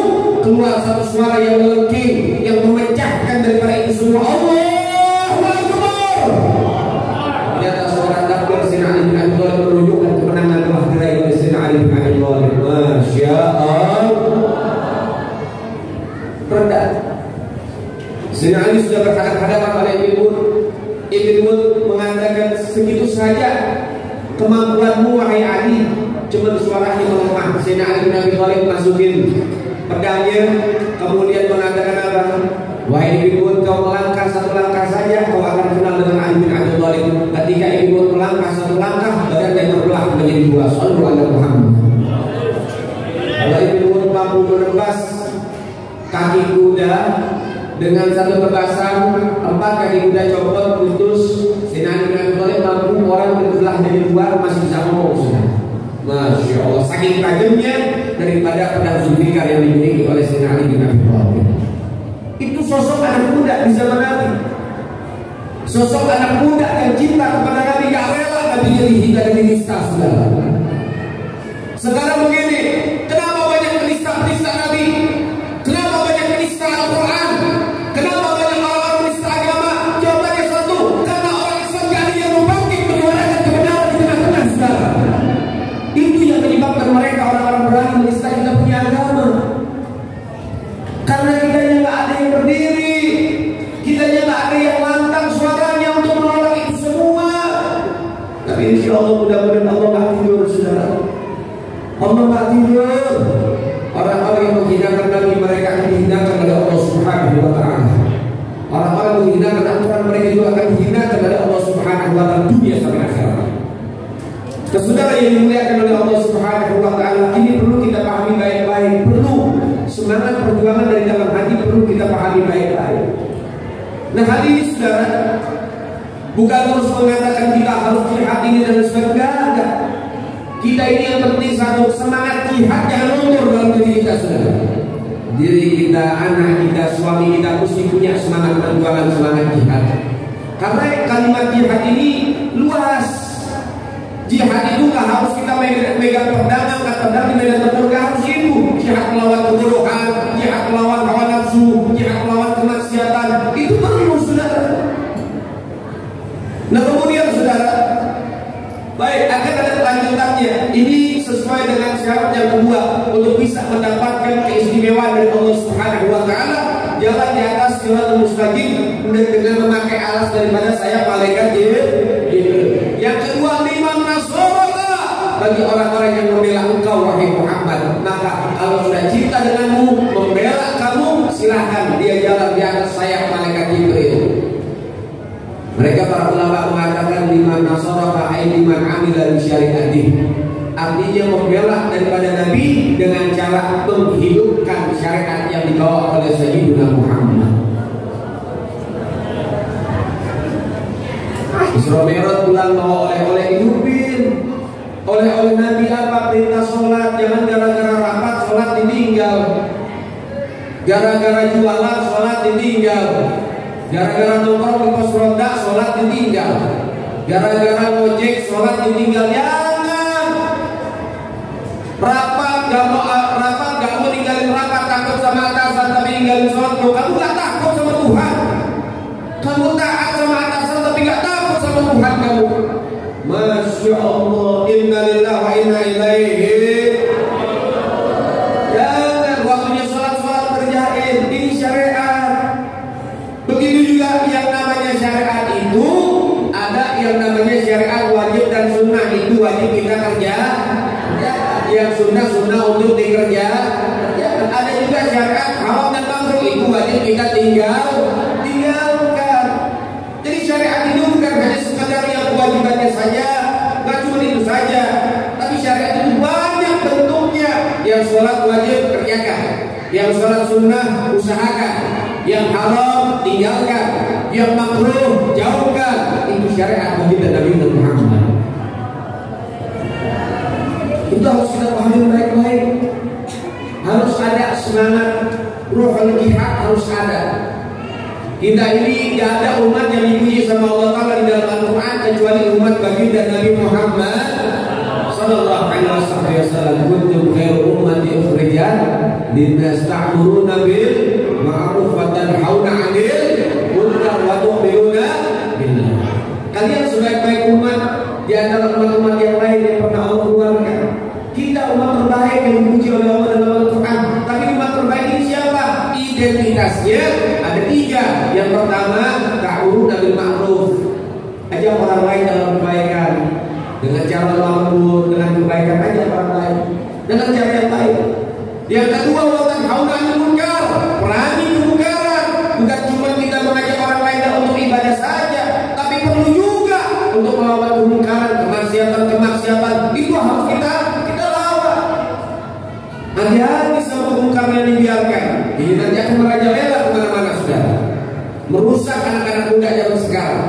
B: keluar satu suara yang melengking, yang memecahkan daripada itu semua. Allahu Akbar. Ternyata seorang takbir Sayyidina Ali bin Abi Thalib menunjukkan kemenangan telah diraih oleh Sayyidina Ali bin Abi Thalib. Masya Allah. Reda. Sayyidina Ali sudah berhadapan pada Ibn Wud mengatakan, segitu saja kemampuanmu wahai Ali. Cuma suaranya melemah. Sayyidina Ali bin Abi Thalib masukin pedangnya, kemudian mengatakan apa? Wahai Ibn Wud, kau melangkah satu langkah saja, kau akan kenal dengan Ali bin Abi Thalib. Ketika Ibn Wud melangkah satu langkah, badan dia terbelah menjadi 2. Sallu ala Muhammad. Kalau Ibn Wud mampu menebas kaki kuda dengan satu tebasan, 4 kaki kuda copot putus. Sayyidina Ali bin Abi Thalib mampu orang terbelah jadi 2, masih bisa ngomong sudah. Masya Allah, saking tajamnya daripada pedang Zulfikar yang dimiliki oleh Sayyidina Ali bin Abi Thalib. Itu sosok anak muda di zaman Nabi. Sosok anak muda yang cinta kepada Nabi, gak rela Nabi jadi hingga dan dinista saudara. Sekarang begini, kenapa banyak penista-penista Nabi? Kenapa banyak penista Al-Quran? Kenapa banyak orang-orang penista agama? Jawabannya satu, karena orang Islam gak ada yang membangkit menyuarakan kebenaran di tengah-tengah saudara. Itu yang menyebabkan mereka orang-orang berani menista kita punya agama. Karena kita yang gak ada yang berdiri, kita yang gak ada yang lantang suaranya untuk menolak itu semua. Tapi insya Allah mudah-mudahan Allah gak tidur saudara. Allah gak tidur. Orang-orang yang menghinakan Nabi mereka akan dihinakan oleh Allah Subhanahu wa ta'ala. Orang-orang yang menghinakan aturan mereka juga akan dihinakan oleh Allah Subhanahu wa ta'ala dunia sampai akhirat. Saudara yang dimuliakan oleh Allah Subhanahu wa ta'ala, ini perlu kita pahami baik-baik. Perlu semangat perjuangan dari dalam hati perlu kita pahami baik-baik. Nah, hal ini saudara bukan terus mengatakan kita harus jihad ini dan sebagainya. Kita ini yang penting satu, semangat jihad jangan luntur dalam diri kita saudara. Diri kita, anak kita, suami kita mesti punya semangat perjuangan, semangat jihad. Karena kalimat jihad ini luas. Jihad itu gak harus kita megang pedang, angkat pedang di medan tempur, gak harus itu. Jihad melawan kebodohan, jihad melawan hawa nafsu, jihad melawan kemaksiatan, itu perlu saudara. Nah kemudian saudara, baik akan ada lanjutannya. Ini sesuai dengan syarat yang kedua untuk bisa mendapatkan keistimewaan dari Allah Subhanahu wa ta'ala. Jalan di atas siratal mustaqim dengan memakai alas daripada saya malaikat Jibril. Yang kedua, liman nasraka, bagi orang-orang yang membela engkau wahai Muhammad. Maka kalau sudah cinta denganmu, membela kamu, silahkan dia jalan di atas sayap malaikat Jibril. Mereka para ulama mengatakan liman nasraka ay liman amila bi syariatih. Artinya membela daripada Nabi dengan cara menghidupkan syariat yang dibawa oleh Sayyidina Muhammad. Isra Mi'raj pulang bawa oleh-oleh hidupin. Oleh-oleh Nabi apa? Perintah sholat. Jangan gara-gara rapat sholat ditinggal. Gara-gara jualan sholat ditinggal. Gara-gara nongkrong di pos ronda sholat ditinggal. Gara-gara ngojek sholat ditinggal. Rapat gak mau ninggalin rapat, takut sama atasan tapi ninggalin sholat. Kamu gak takut sama Tuhan. Kamu taat sama atasan tapi gak takut sama Tuhan kamu. Masya Allah, inna lillahi wa inna ilaihi. Jangan waktunya sholat kerjain. Ini syariat. Begitu juga yang yang namanya syariat wajib dan sunnah itu wajib kita kerja. Yang sunnah untuk dikerjakan. Ada juga syariat haram dan makruh itu wajib kita tinggalkan. Jadi syariat itu bukan hanya sekedar yang kewajibannya saja, nggak cuma itu saja. Tapi syariat itu banyak bentuknya. Yang sholat wajib kerjakan, yang sholat sunnah usahakan, yang haram tinggalkan, yang makruh jauhkan. Itu syariat baginda Nabi Muhammad. Itu harus kita pahami baik-baik. Harus ada semangat ruhul jihad, harus ada. Kita ini tidak ada umat yang dipuji sama Allah Ta'ala di dalam Al-Quran kecuali umat baginda Nabi Muhammad sallallahu alaihi wasallam. Kuntum khairu ummati ukhrijat linnas ta'muruna bil ma'ruf wa tanhauna 'anil munkar wa tu'minuna billah. Kalian sebaik-baik umat di antara umat-umat yang lain yang pernah Allah keluarkan. Kita umat terbaik yang dipuji oleh Allah dalam Al-Quran. Tapi umat terbaik ini siapa? Identitasnya ada 3. Yang pertama, ta'muruna bil ma'ruf. Ajak orang lain dalam kebaikan dengan cara lembut, dengan kebaikan aja orang lain dengan cara yang baik. Yang kedua, wa tanhauna 'anil munkar. Perangi kemungkaran. Bukan cuma kita mengajak orang lain untuk ibadah saja, tapi perlu juga untuk melawan kemungkaran, kemaksiatan. Itu harus kita lawan. Hati-hati sama kemungkaran yang dibiarkan. Ini nanti akan merajalela kemana-mana, sudah merusak anak-anak muda zaman sekarang.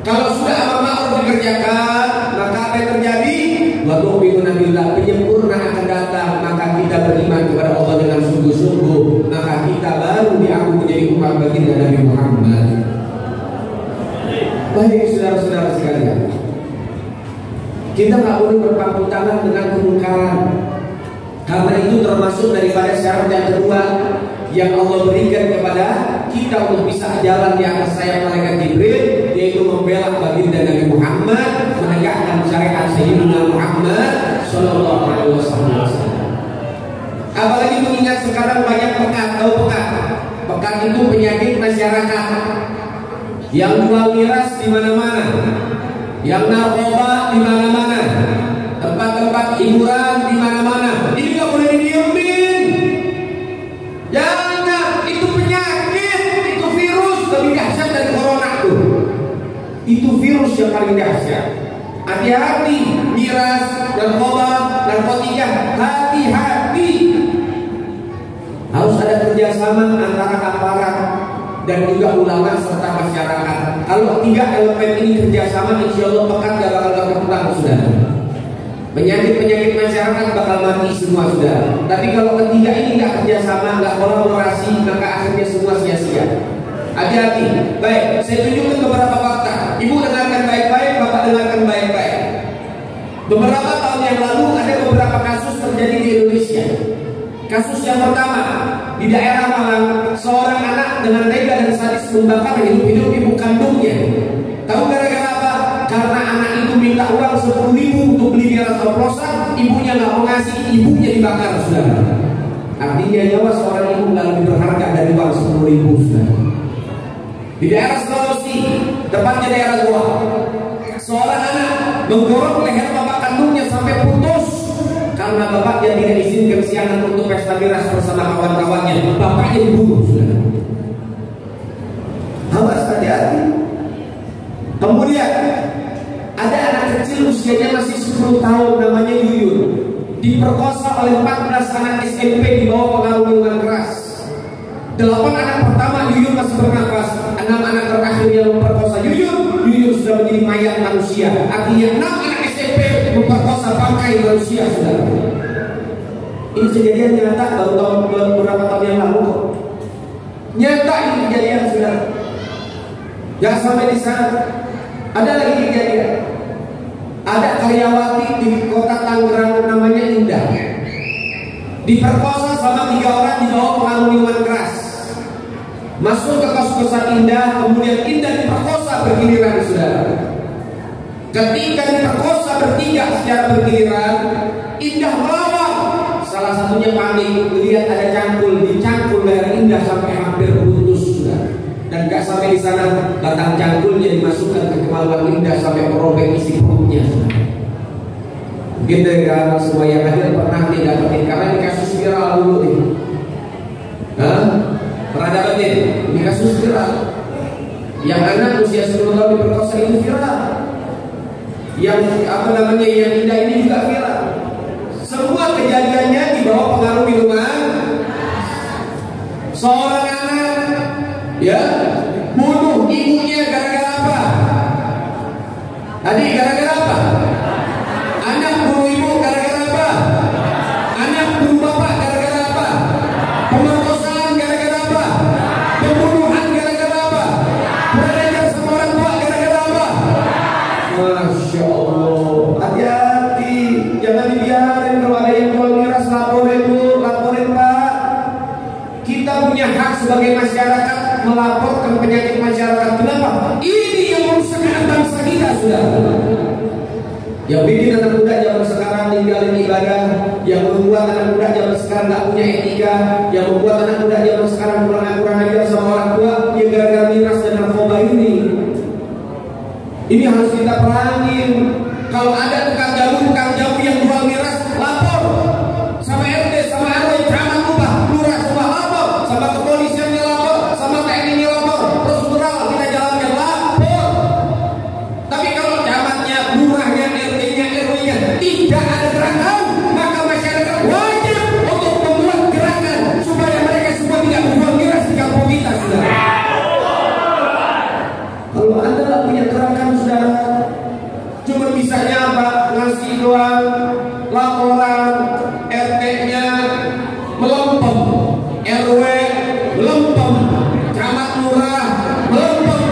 B: Kalau sudah amar ma'ruf dikerjakan, maka apa yang terjadi? Wa tu'minuna billah, penyempurna akan datang. Maka kita beriman kepada Allah dengan sungguh-sungguh. Maka kita baru diangkat menjadi umat baginda Nabi Muhammad. Baik saudara-saudara sekalian, kita nggak boleh berpangku tangan dengan kemungkaran. Karena itu termasuk daripada syarat yang kedua yang Allah berikan kepada kita untuk bisa jalan di atas sayap malaikat Jibril, yaitu membela baginda Nabi Muhammad, menegakkan syariat Sayyidina Muhammad sallallahu alaihi wasallam. Apalagi mengingat sekarang banyak pekat, tahu pekat? Pekat itu penyakit masyarakat. Yang jual miras di mana-mana, yang narkoba di mana-mana, tempat-tempat hiburan di mana-mana. Ini nggak boleh didiemin. Jangan, itu penyakit, itu virus lebih dahsyat dari corona tuh. Itu virus yang paling dahsyat. Hati-hati, miras, narkoba, narkotika, hati-hati. Harus ada kerjasama antara aparat dan juga ulama serta masyarakat. Kalau 3 elemen ini kerjasama, insya Allah pekat gak bakal berkembang, sudah. Penyakit-penyakit masyarakat bakal mati semua, sudah. Tapi kalau ketiga ini nggak kerjasama, nggak kolaborasi, maka akhirnya semua sia-sia. Hati-hati. Baik, saya tunjukkan beberapa fakta. Ibu dengarkan baik-baik, bapak dengarkan baik-baik. Beberapa tahun yang lalu ada beberapa kasus terjadi di Indonesia. Kasus yang pertama di daerah Malang, seorang anak dengan tega dan sadis membakar hidup-hidup ibu kandungnya. Tahu gara-gara apa? Karena anak itu minta uang 10.000 untuk beli miras oplosan, ibunya nggak mau ngasih, ibunya dibakar, saudara. Artinya nyawa seorang ibu nggak lebih berharga dari uang 10.000, saudara. Di daerah Sulawesi, tepatnya daerah Goa, seorang anak menggorok leher bapak kandungnya sampai putus karena bapaknya tidak izinkan si anak untuk pesta miras bersama kawan-kawannya. Bapaknya dibunuh, saudara. Awas, hati-hati. Kemudian ada anak kecil usianya masih 10 tahun, namanya Yuyun, diperkosa oleh 14 anak SMP di bawah pengaruh minuman keras. 8 anak pertama Yuyun masih bernafas, 6 anak terakhir yang memperkosa Yuyun sudah menjadi mayat manusia. Artinya 6 anak SMP memperkosa bangkai manusia, saudara. Ini kejadian nyata baru beberapa tahun yang lalu. Nyata ini kejadian, saudara. Jangan sampai di sana. Ada lagi kejadian. Ada karyawati di kota Tangerang namanya Indah, diperkosa sama 3 orang di bawah pengaruh minuman keras. Masuk ke kos-kosan Indah, kemudian Indah diperkosa bergiliran, saudara. Ketika diperkosa bertiga secara bergiliran, Indah melawan. Salah satunya panik, melihat ada cangkul, dicangkul leher Indah sampai hampir putus, saudara. dan gak sampai di sana batang cangkulnya dimasukkan ke kemaluan indah sampai merobek isi perutnya. Mungkin dari semua yang hadir pernah nih dapetin, karena ini kasus viral dulu nih. Pernah dapetin? Ini kasus viral. Yang anak usia 10 tahun diperkosa itu viral. Yang yang indah ini juga viral. Semua kejadiannya di bawah pengaruh minuman. Seorang anak bunuh ibunya gara-gara apa? Tadi gara-gara apa? Anak bunuh ibu gara-gara apa? Anak bunuh bapak gara-gara apa? Pemerkosaan gara-gara apa? Pembunuhan gara-gara apa? Berajar sama orang tua gara-gara apa? Masya Allah. Hati-hati, jangan dibiarin. Kalau ada yang jual miras, laporin Pak. Kita punya hak sebagai masyarakat melaporkan penyakit masyarakat. Kenapa? Ini yang merusak anak bangsa kita sudah. Yang bikin anak muda zaman sekarang ninggalin ibadah, yang membuat anak muda zaman sekarang nggak punya etika, yang membuat anak muda zaman sekarang kurang ajar sama orang tua, yang gara-gara miras dan narkoba ini. Ini harus kita perangin. Kalau ada tukang jamu yang jual miras, lapor sama RT, sama RW, camat ubah, lurah semua lapor, sama kepolisiannya lapor, sama TNI lapor, prosedural kita jalankan lapor. Tapi kalau camatnya, lurahnya, RT-nya, RW-nya tidak ada gerakan, maka masyarakat wajib untuk membuat gerakan supaya mereka semua tidak menjual miras di kampung kita, saudara. Kalau Anda tidak punya gerakan, saudara, cuma bisanya apa? Ngasih doang, laporan, RT-nya melempem, RW melempem, camat lurah melempem.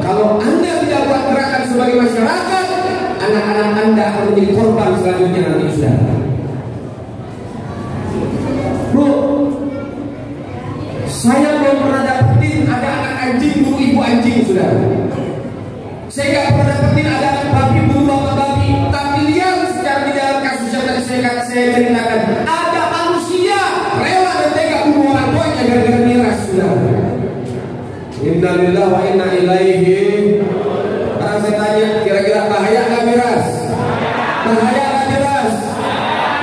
B: Kalau Anda tidak buat gerakan sebagai masyarakat, anak-anak Anda akan menjadi korban selanjutnya nanti, saudara. Bro, saya belum pernah dapetin ada anak anjing bunuh ibu anjing, saudara. Saya nggak pernah dapetin ada anak babi bunuh bapak babi. Tapi lihat secara di dalam kasus yang tadi saya ceritakan, ada manusia rela dan tega bunuh orang tuanya gara-gara miras, saudara. Inna lillahi wa inna ilaihi. Sekarang saya tanya, kira-kira bahaya nggak miras? Bahaya nggak miras?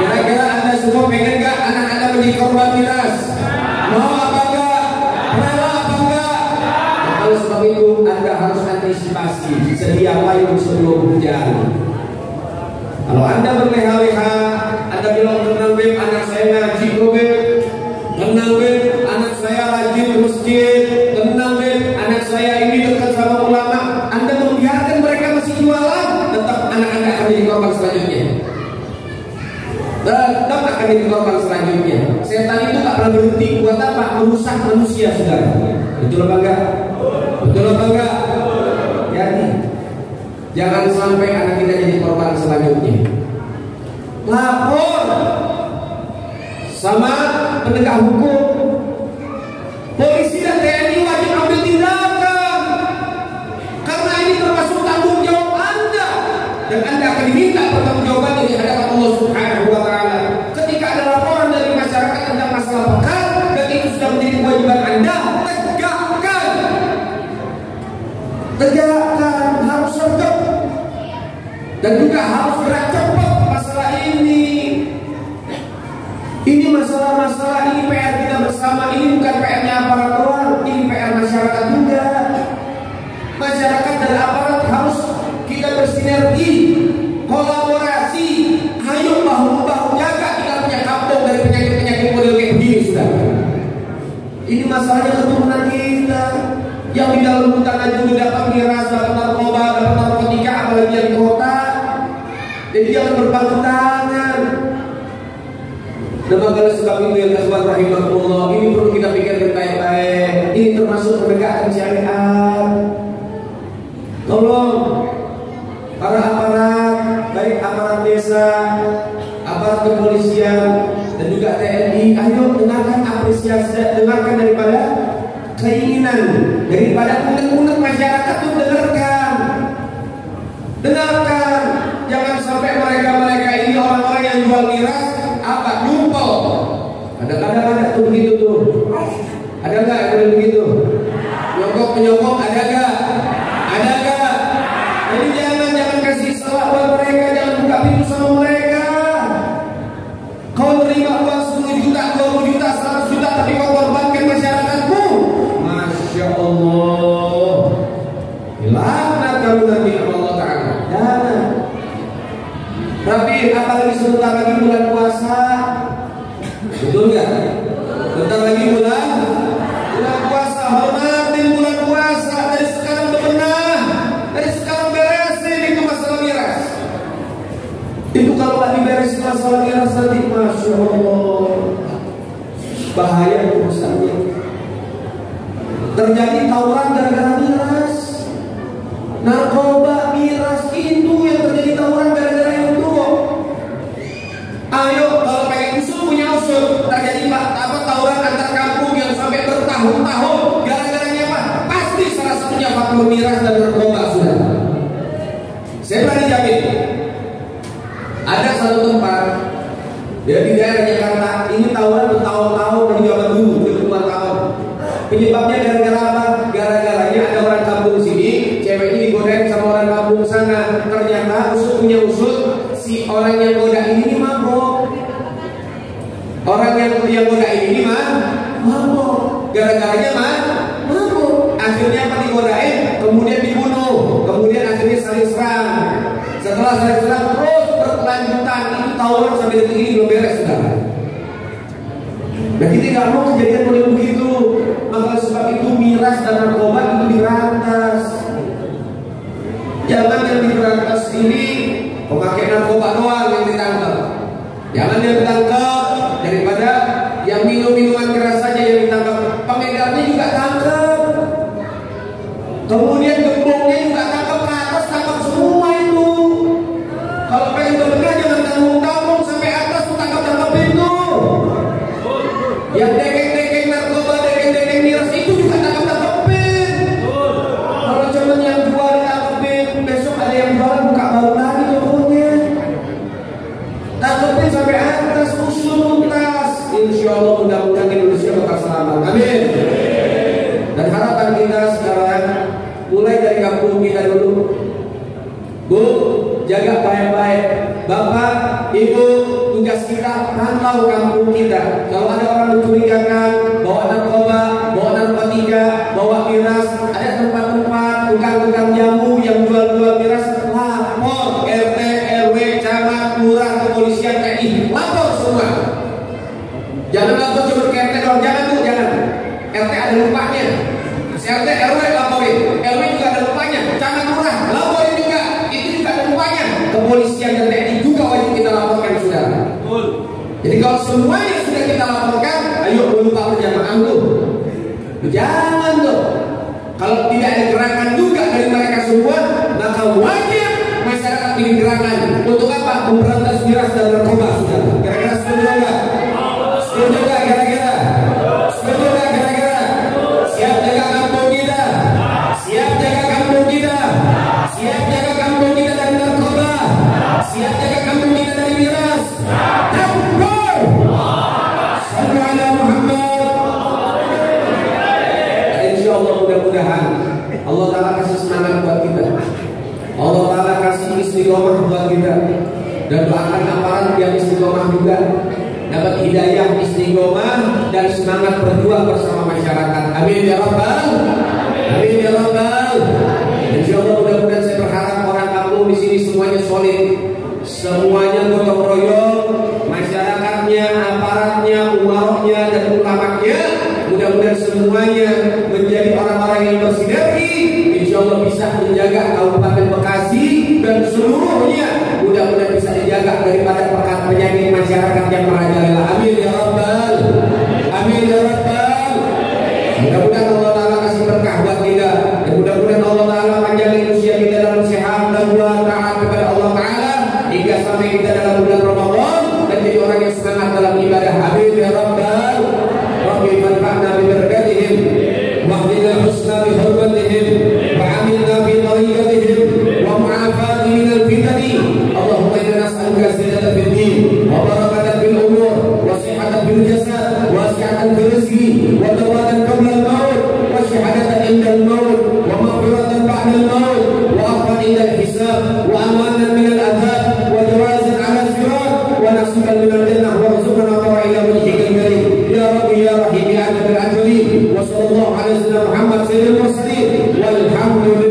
B: Kira-kira Anda semua pengen nggak anak Anda menjadi korban miras? Mau apa enggak? Rela apa enggak? Kalau sebab itu Anda harus antisipasi sedia payung sebelum hujan. Kalau Anda berleha-leha, Anda bilang tenang beb, anak saya ngaji beb, tenang beb, anak saya rajin ke masjid, tenang beb, anak saya ini dekat sama ulama. Anda membiarkan mereka masih jualan, tetap anak Anda akan jadi korban selanjutnya. Tetap akan jadi korban selanjutnya. Setan itu tak pernah berhenti. Buat apa? Merusak manusia, saudara. Betul apa enggak? Betul apa enggak? Jadi jangan sampai anak kita jadi korban selanjutnya. Lapor sama penegak hukum. Polisi dan TNI wajib ambil tindakan, karena ini termasuk tanggung jawab Anda, dan Anda akan diminta pertanggungjawaban di hadapan Allah Subhanahu wa Ta'ala. Ketika ada laporan dari masyarakat tentang masalah pekan dan itu sudah menjadi kewajiban Anda, tegakkan, harus sergap, dan juga harus gerak cepat masalah ini. Ini masalah-masalah, ini PR kita bersama. Ini bukan PR-nya aparat doang, ini PR masyarakat juga. Masyarakat dan aparat harus kita bersinergi, kolaborasi. Ayo bahu-bahu jaga kita punya kampung dari penyakit-penyakit model kayak begini, sudah. Ini masalahnya keturunan kita. Yang di dalam hutan aja udah dapat miras, dapat narkoba, dapat narkotika, apalagi yang di kota. Jadi jangan berpangku tangan. Dan maka sebab itu yang ikhwan rahimahullah, ini perlu kita pikirkan baik-baik. Ini termasuk penegakan syariat. Tolong para aparat, baik aparat desa, aparat kepolisian, dan juga TNI, ayo dengarkan apresiasi, dengarkan daripada keinginan, daripada unek-unek masyarakat itu dengarkan. Jangan sampai mereka ini orang-orang yang jual miras apa nyumpel. Kadang-kadang ada tuh begitu tuh. Ada nggak yang begitu? Nyogok nyokok ada gak? Ada gak? Jadi jangan kasih salah buat mereka, jangan buka pintu sama mereka. Kau terima uang 10 juta, 20 juta, 100 juta, tapi kau korbankan masyarakatmu. Masya Allah, laknat kamu nanti Allah Ta'ala. Jangan. Tapi apalagi sebentar lagi bulan puasa, betul nggak? Bentar lagi bulan puasa, hormatin bulan puasa. Dari sekarang bebenah, dari sekarang beresin itu masalah miras. Itu kalau nggak diberesin masalah miras nanti, masya Allah, bahaya urusannya. Terjadi tawuran gara-gara miras, narkoba, miras, itu yang terjadi tawuran gara-gara itu. Ayo, kalau pengen usul punya usul. Terjadi tawuran antar kampung yang sampai bertahun-tahun, gara-garanya apa? Pasti salah satunya faktor miras dan narkoba sudah. Saya berani jamin. Ada satu tempat, ya di daerah Jakarta, ini tawuran bertahun-tahun dari zaman dulu, 20 tahun. Penyebabnya gara-gara apa? Gara-garanya ada orang kampung sini, ceweknya digodain sama orang kampung sana. Ternyata usut punya usut, si orang yang godain ini mabok. Orang yang godain ini mabok. Gara-garanya mabok. Akhirnya apa? Digodain, kemudian dibunuh, kemudian akhirnya saling serang. Setelah saling serang terus berkelanjutan, itu tawuran sampai detik ini belum beres, saudara. Nah, kita nggak mau kejadian boleh begitu. Maka sebab itu miras dan narkoba itu diberantas. Jangan yang diberantas ini pemakai narkoba doang yang ditangkap. Jangan yang ditangkap, daripada yang minum minuman keras saja yang ditangkap. Pengedarnya juga tangkap. Kemudian gembongnya juga tangkap, ke atas tangkap semua itu. Kalau pengen benar jangan tanggung-tanggung sampai atas tuh tangkap itu. Yang dekeng-dekeng narkoba, dekeng-dekeng miras itu juga tangkap-tangkapin. Kalau cuma yang jual ditangkapin, besok ada yang jualan buka baru lagi tokonya. Tangkapin sampai atas, usul tuntas. Insya Allah mudah-mudahan Indonesia bakal selamat. Amin. Dan harapan kita sekarang mulai dari kampung kita dulu. Bu, jaga baik-baik. Bapak, Ibu, tugas kita pantau kampung kita. Kalau ada orang mencurigakan, bawa narkoba, bawa narkotika, bawa miras, ada tempat-tempat tukang-tukang jamu yang jual-jual miras, lapor RT, RW, camat, lurah, kepolisian, TNI, lapor semua. Jangan lapor cuma ke RT doang, jangan Bu, jangan. RT ada lupanya. RT, RW laporin, RW juga ada lupanya, camat, lurah, laporin juga, itu juga ada lupanya. Kepolisian dan TNI juga wajib kita laporkan, saudara. Jadi kalau semuanya sudah kita laporkan, ayo lupa berjamaah tuh. Jangan tuh. Kalau tidak ada gerakan juga dari mereka semua, maka wajib masyarakat bikin gerakan. Untuk apa? Memberantas miras dan narkoba, saudara. Kira-kira setuju nggak? Setuju nggak kira-kira? Setuju nggak kira-kira? Siap jaga kampung kita. Siap jaga kampung kita. Siap jaga kampung kita dari narkoba. Siap jaga kampung kita dari miras. Takbir. Sallu ala Muhammad. Insya Allah mudah-mudahan Allah Ta'ala kasih semangat buat kita. Allah Ta'ala kasih istiqomah buat kita. Dan doakan aparat yang istiqomah juga dapat hidayah, istiqomah, dan semangat berjuang bersama masyarakat. Amin ya Rabbal. Amin ya Rabbal. Insya Allah mudah-mudahan saya berharap orang kampung di sini semuanya solid, semuanya gotong royong, masyarakatnya, aparatnya, umaroknya, dan ulamanya. Mudah-mudahan semuanya menjadi orang-orang yang bersinergi. Insya Allah bisa menjaga Kabupaten Bekasi dan seluruhnya. Mudah-mudahan bisa dijaga daripada penyakit masyarakat yang merajalela. Amin ya Rabbal. Amin ya Rabbal. Mudah-mudahan Allah Ta'ala kasih berkah buat kita. Dan mudah-mudahan Allah Ta'ala panjangin usia kita dalam sehat dan buat taat kepada Allah Ta'ala hingga sampai kita dalam bulan Ramadan dan jadi orang yang semangat dalam ibadah. Amin ya Rabbal. Rabbi manfa'na bi barakatihim wahdina husna bi hurmatihim wa amilna bi tariqatihim wa mu'afati minal fitani. Allahumma inna nas'aluka ziyadatan fid din wa barakatan fil umur wa sihhatan fil jasad wa si'atan fil rizqi الحساب وأمانا من العذاب وجوازا على الصراط ونصيبا من الجنة وارزقنا طوع إلى وجهك الكريم يا ربي يا رحيم يا عبد العزيز وصلى الله على سيدنا محمد سيد المرسلين والحمد لله.